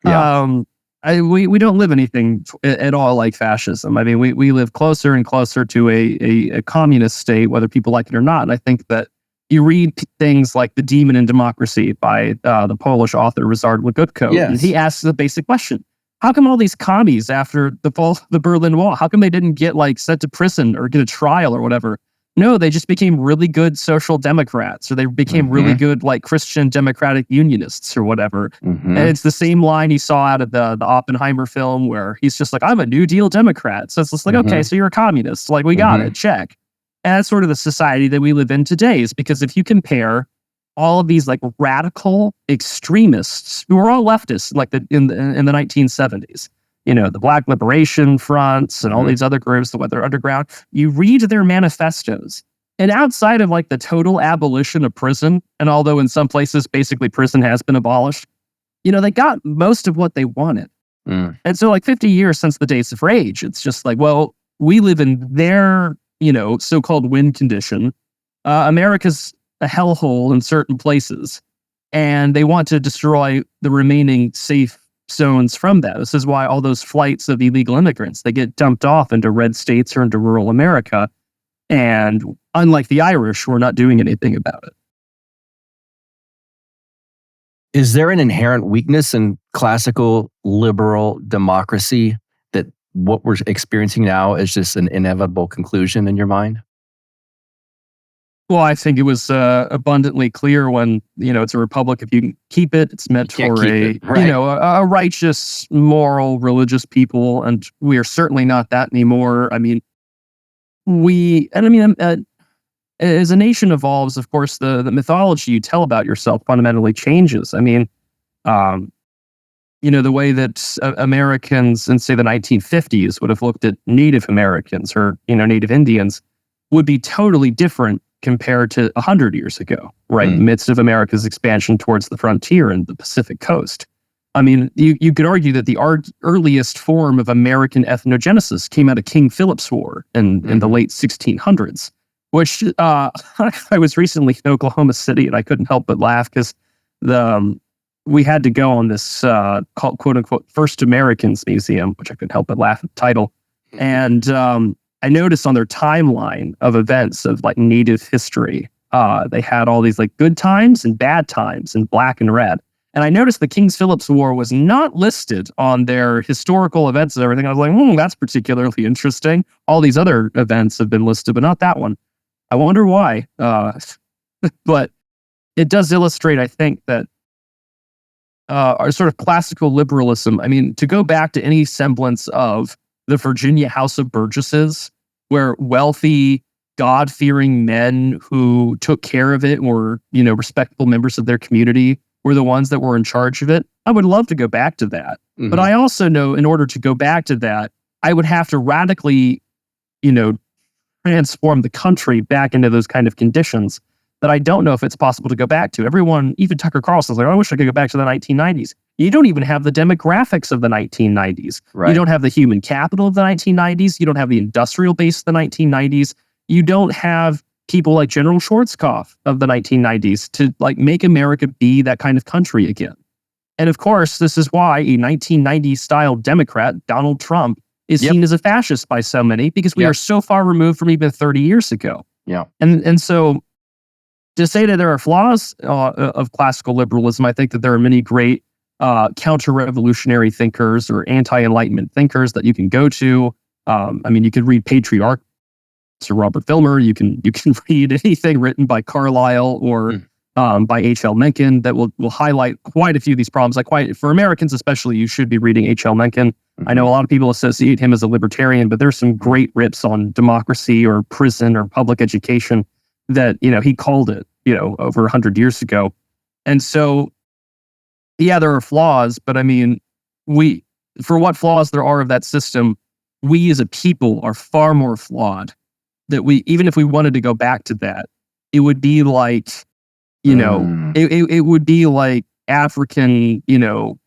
We don't live anything at all like fascism. We live closer and closer to a communist state, whether people like it or not. And I think that you read things like The Demon in Democracy by the Polish author Ryszard Legutko, and he asks the basic question: how come all these commies after the fall of the Berlin Wall, how come they didn't get sent to prison or get a trial or whatever? No, they just became really good social democrats, or they became really good like Christian democratic unionists or whatever. And it's the same line you saw out of the Oppenheimer film where he's just like, I'm a New Deal Democrat. So it's just like, okay, so you're a communist. Like, we got it, check. And that's sort of the society that we live in today, is because if you compare all of these like radical extremists who are all leftists, like in the 1970s, you know, the Black Liberation Fronts and all these other groups, the Weather Underground, you read their manifestos. And outside of like the total abolition of prison, and although in some places basically prison has been abolished, you know, they got most of what they wanted. And so like 50 years since the days of rage, it's just like, well, we live in their, you know, so-called win condition. America's a hellhole in certain places, and they want to destroy the remaining safe zones from that. This is why all those flights of illegal immigrants, they get dumped off into red states or into rural America. And unlike the Irish, we're not doing anything about it. Is there an inherent weakness in classical liberal democracy that what we're experiencing now is just an inevitable conclusion in your mind? Well, I think it was abundantly clear when, you know, it's a republic. If you can keep it, it's meant for you know, a righteous, moral, religious people. And we are certainly not that anymore. I mean, as a nation evolves, of course, the mythology you tell about yourself fundamentally changes. I mean, you know, the way that Americans in, say, the 1950s would have looked at Native Americans or, you know, Native Indians would be totally different compared to 100 years ago, right? In the midst of America's expansion towards the frontier and the Pacific coast. I mean, you could argue that the earliest form of American ethnogenesis came out of King Philip's War in the late 1600s, which I was recently in Oklahoma City and I couldn't help but laugh because we had to go on this called, quote unquote, First Americans Museum, which I couldn't help but laugh at the title. And I noticed on their timeline of events of like Native history, they had all these like good times and bad times in black and red. And I noticed the King Philip's War was not listed on their historical events and everything. I was like, that's particularly interesting. All these other events have been listed, but not that one. I wonder why. But it does illustrate, I think, that our sort of classical liberalism, I mean, to go back to any semblance of the Virginia House of Burgesses, where wealthy, God-fearing men who took care of it, were, you know, respectable members of their community, were the ones that were in charge of it. I would love to go back to that. But I also know in order to go back to that, I would have to radically, you know, transform the country back into those kind of conditions that I don't know if it's possible to go back to. Everyone, even Tucker Carlson's like, I wish I could go back to the 1990s. You don't even have the demographics of the 1990s. Right. You don't have the human capital of the 1990s. You don't have the industrial base of the 1990s. You don't have people like General Schwarzkopf of the 1990s to like make America be that kind of country again. And of course, this is why a 1990s style Democrat, Donald Trump, is seen as a fascist by so many, because we are so far removed from even 30 years ago. And so to say that there are flaws of classical liberalism, I think that there are many great counter-revolutionary thinkers or anti-enlightenment thinkers that you can go to. I mean, you could read Patriarch, Sir Robert Filmer. You can read anything written by Carlyle or by H.L. Mencken that will highlight quite a few of these problems. Like, for Americans especially, you should be reading H.L. Mencken. I know a lot of people associate him as a libertarian, but there's some great rips on democracy or prison or public education that, you know, he called it, you know, over 100 years ago. And so, yeah, there are flaws, but I mean, for what flaws there are of that system, we as a people are far more flawed. That even if we wanted to go back to that, it would be like, you know, it would be like African, you know,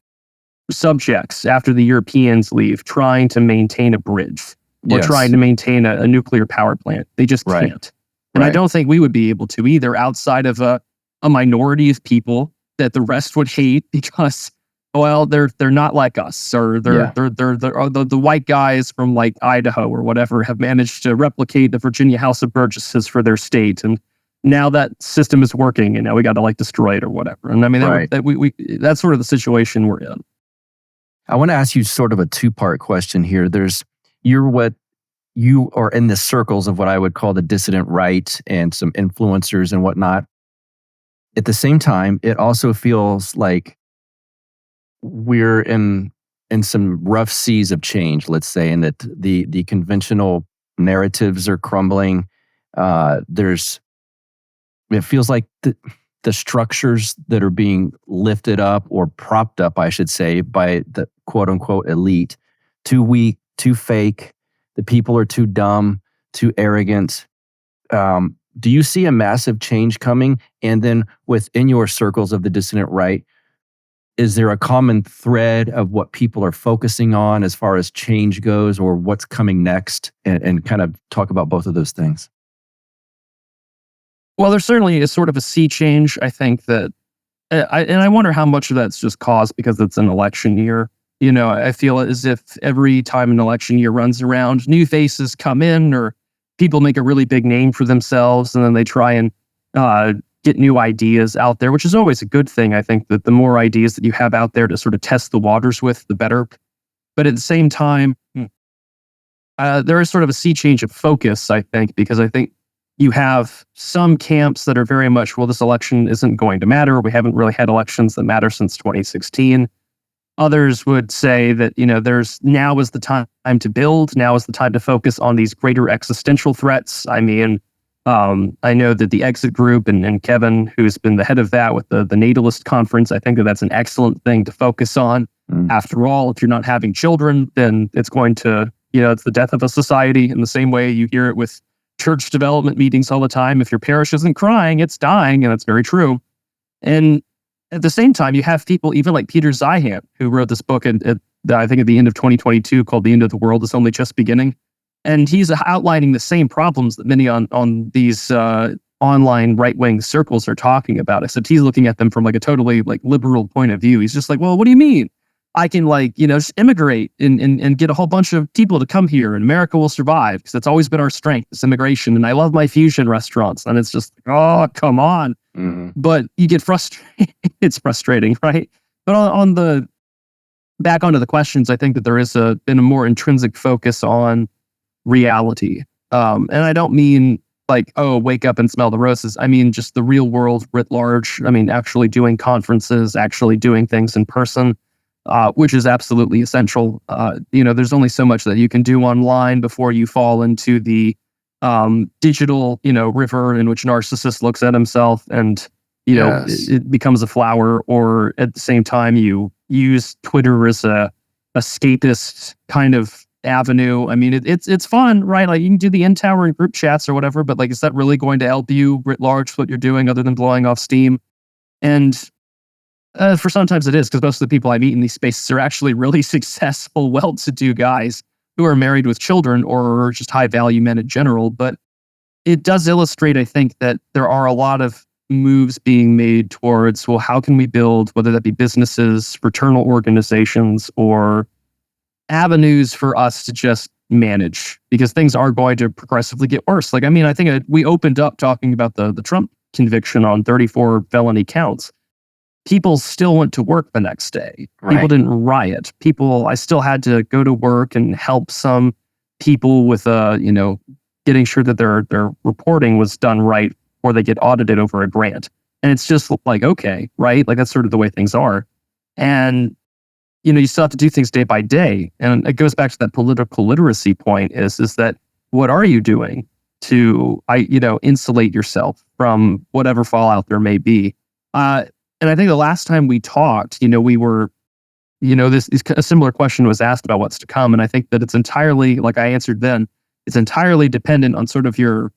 subjects after the Europeans leave trying to maintain a bridge or trying to maintain a nuclear power plant. They just can't. And I don't think we would be able to either, outside of a minority of people that the rest would hate because, well, they're not like us, or the white guys from like Idaho or whatever have managed to replicate the Virginia House of Burgesses for their state, and now that system is working, and now we got to like destroy it or whatever. And I mean, that's sort of the situation we're in. I want to ask you sort of a two-part question here. You're what you are in the circles of what I would call the dissident right and some influencers and whatnot. At the same time, it also feels like we're in some rough seas of change, let's say, and that the conventional narratives are crumbling. It feels like the structures that are being lifted up or propped up, I should say, by the quote unquote elite, too weak, too fake. The people are too dumb, too arrogant. Do you see a massive change coming? And then within your circles of the dissident right, is there a common thread of what people are focusing on as far as change goes, or what's coming next? And kind of talk about both of those things. Well, there certainly is sort of a sea change. I think that, I wonder how much of that's just caused because it's an election year. I feel as if every time an election year runs around, new faces come in, or people make a really big name for themselves, and then they try and get new ideas out there, which is always a good thing. I think that the more ideas that you have out there to sort of test the waters with, the better. But at the same time, there is sort of a sea change of focus, I think, because I think you have some camps that are very much, well, this election isn't going to matter. We haven't really had elections that matter since 2016. Others would say that, now is the time to build. Now is the time to focus on these greater existential threats. I mean, I know that the Exit Group and Kevin, who's been the head of that with the Natalist Conference, I think that's an excellent thing to focus on. After all, if you're not having children, then it's going to, it's the death of a society, in the same way you hear it with church development meetings all the time. If your parish isn't crying, it's dying, and that's very true. And at the same time, you have people even like Peter Zeihan, who wrote this book I think at the end of 2022 called The End of the World is Only Just Beginning. And he's outlining the same problems that many on these online right-wing circles are talking about, except he's looking at them from like a totally like liberal point of view. He's just like, well, what do you mean? I can just immigrate and get a whole bunch of people to come here, and America will survive, because that's always been our strength, is immigration. And I love my fusion restaurants. And it's just, oh, come on. Mm-hmm. But you get frustrated. It's frustrating, right? But on the back onto the questions, I think that there is been a more intrinsic focus on reality. And I don't mean like, oh, wake up and smell the roses. I mean, just the real world writ large. I mean, actually doing conferences, actually doing things in person. Which is absolutely essential. There's only so much that you can do online before you fall into the digital, river in which narcissist looks at himself and, it becomes a flower. Or at the same time, you use Twitter as a escapist kind of avenue. I mean, it's fun, right? Like, you can do the in-tower and group chats or whatever, but like, is that really going to help you writ large what you're doing other than blowing off steam? And for sometimes it is, because most of the people I meet in these spaces are actually really successful, well-to-do guys who are married with children or just high-value men in general. But it does illustrate, I think, that there are a lot of moves being made towards, well, how can we build, whether that be businesses, fraternal organizations, or avenues for us to just manage, because things are going to progressively get worse. Like, I mean, I think we opened up talking about the Trump conviction on 34 felony counts. People still went to work the next day. Right. People didn't riot. I still had to go to work and help some people with, getting sure that their reporting was done right, or they get audited over a grant. And it's just like, okay, right? Like, that's sort of the way things are. And, you still have to do things day by day. And it goes back to that political literacy point is that what are you doing to, insulate yourself from whatever fallout there may be? And I think the last time we talked, we were, a similar question was asked about what's to come. And I think that it's entirely, like I answered then, it's entirely dependent on sort of your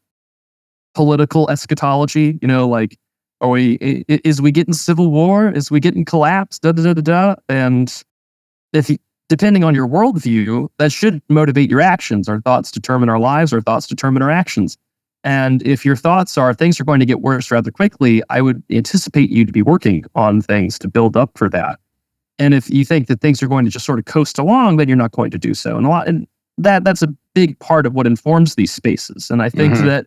political eschatology. Like, is we getting civil war? Is we getting collapse? Da da da da da. And depending on your worldview, that should motivate your actions. Our thoughts determine our lives. Our thoughts determine our actions. And if your thoughts are things are going to get worse rather quickly, I would anticipate you to be working on things to build up for that. And if you think that things are going to just sort of coast along, then you're not going to do so. And that's a big part of what informs these spaces. And I think that,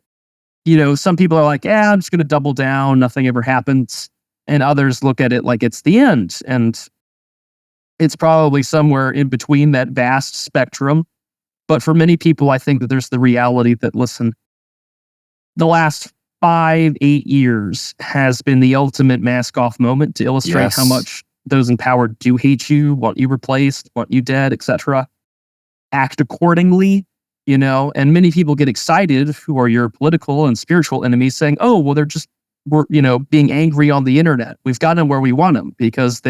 some people are like, I'm just going to double down. Nothing ever happens. And others look at it like it's the end. And it's probably somewhere in between that vast spectrum. But for many people, I think that there's the reality that, listen, the last 5-8 years has been the ultimate mask off moment to illustrate how much those in power do hate you, want you replaced, want you dead, etc. Act accordingly, and many people get excited who are your political and spiritual enemies saying, oh, well, we're being angry on the internet. We've got them where we want them because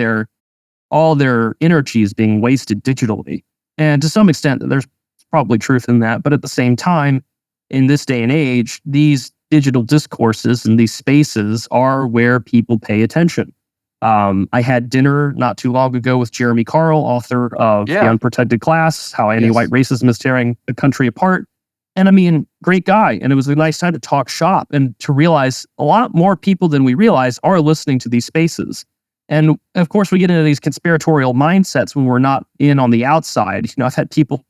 all their energy is being wasted digitally. And to some extent, there's probably truth in that. But at the same time, in this day and age, these digital discourses and these spaces are where people pay attention. I had dinner not too long ago with Jeremy Carl, author of The Unprotected Class, How Anti-White Racism is Tearing the Country Apart. And I mean, great guy. And it was a nice time to talk shop and to realize a lot more people than we realize are listening to these spaces. And of course, we get into these conspiratorial mindsets when we're not in on the outside. I've had people,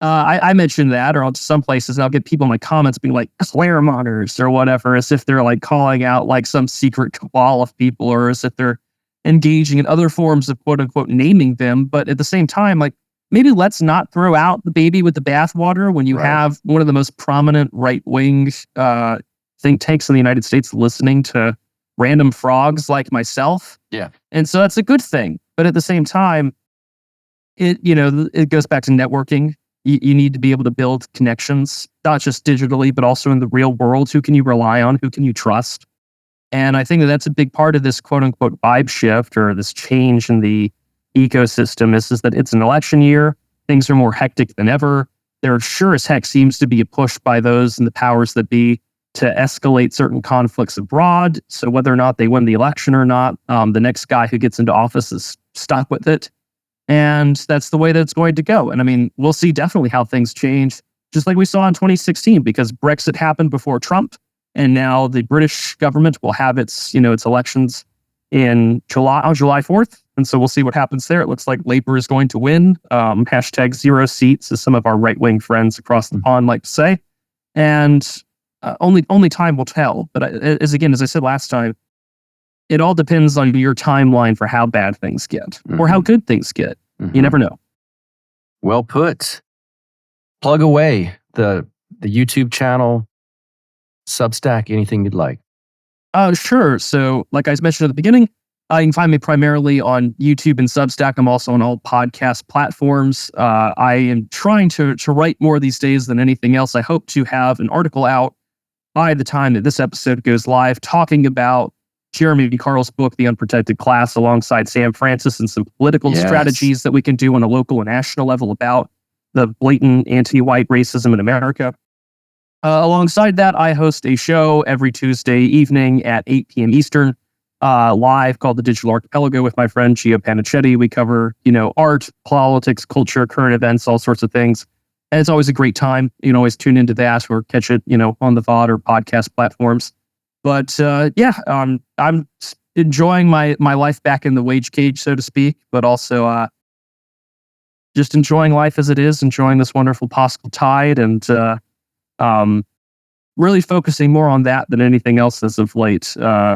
I mentioned that, or to some places, and I'll get people in my comments being like, Claremonters or whatever, as if they're like calling out like some secret cabal of people, or as if they're engaging in other forms of quote unquote naming them. But at the same time, like, maybe let's not throw out the baby with the bathwater when you have one of the most prominent right-wing think tanks in the United States listening to random frogs like myself. Yeah. And so that's a good thing. But at the same time, it goes back to networking. You need to be able to build connections, not just digitally, but also in the real world. Who can you rely on? Who can you trust? And I think that that's a big part of this quote unquote vibe shift or this change in the ecosystem is that it's an election year. Things are more hectic than ever. There sure as heck seems to be a push by those in the powers that be to escalate certain conflicts abroad. So whether or not they win the election or not, the next guy who gets into office is stuck with it. And that's the way that it's going to go. And I mean, we'll see definitely how things change, just like we saw in 2016, because Brexit happened before Trump. And now the British government will have its elections on July 4th. And so we'll see what happens there. It looks like Labour is going to win. Hashtag 0 seats, as some of our right-wing friends across the pond like to say. And only time will tell. But as I said last time, it all depends on your timeline for how bad things get or how good things get. You never know. Well put. Plug away the YouTube channel, Substack, anything you'd like. Sure. So like I mentioned at the beginning, you can find me primarily on YouTube and Substack. I'm also on all podcast platforms. I am trying to write more these days than anything else. I hope to have an article out by the time that this episode goes live talking about Jeremy Carl's book, The Unprotected Class, alongside Sam Francis, and some political strategies that we can do on a local and national level about the blatant anti-white racism in America. Alongside that, I host a show every Tuesday evening at 8 p.m. Eastern, live, called The Digital Archipelago with my friend Gio Panicetti. We cover, art, politics, culture, current events, all sorts of things. And it's always a great time. You can always tune into that or catch it, on the VOD or podcast platforms. But I'm enjoying my life back in the wage cage, so to speak, but also just enjoying life as it is, enjoying this wonderful possible tide, and really focusing more on that than anything else as of late. I'll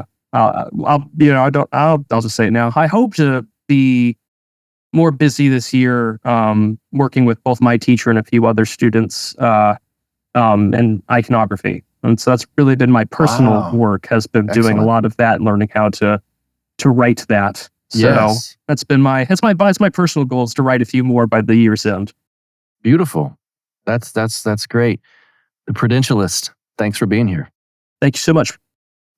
just say it now. I hope to be more busy this year, working with both my teacher and a few other students, and iconography. And so that's really been my personal work, has been doing a lot of that, learning how to write that. So that's been my personal goal, is to write a few more by the year's end. Beautiful. That's great. The Prudentialist, thanks for being here. Thank you so much.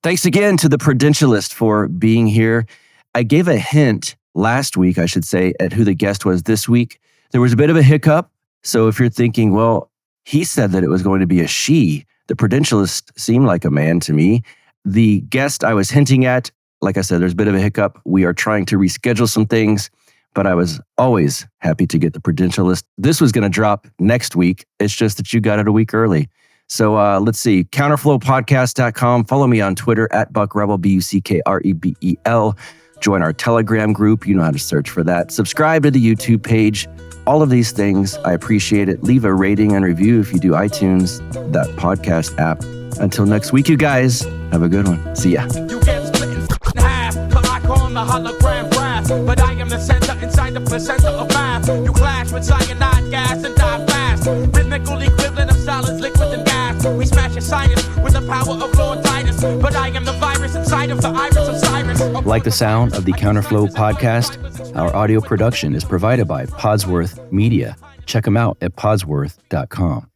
Thanks again to the Prudentialist for being here. I gave a hint last week, I should say, at who the guest was this week. There was a bit of a hiccup. So if you're thinking, well, he said that it was going to be a she, the Prudentialist seemed like a man to me. The guest I was hinting at, like I said, there's a bit of a hiccup. We are trying to reschedule some things, but I was always happy to get the Prudentialist. This was going to drop next week. It's just that you got it a week early. So let's see, counterflowpodcast.com. Follow me on Twitter at BuckRebel, BuckRebel. Join our Telegram group. You know how to search for that. Subscribe to the YouTube page. All of these things, I appreciate it. Leave a rating and review if you do iTunes, that podcast app. Until next week, you guys, have a good one. See ya. You get split in half, like on the hologram graph. But I am the center inside the placenta of math. You clash with cyanide gas and die fast. Rhythmical equivalent of solids, liquid, and gas. We smash your sinus with the power of Lord Titus. But I am the virus inside of the iris of Cyrus. Like the sound of the Counterflow podcast? Our audio production is provided by Podsworth Media. Check them out at podsworth.com.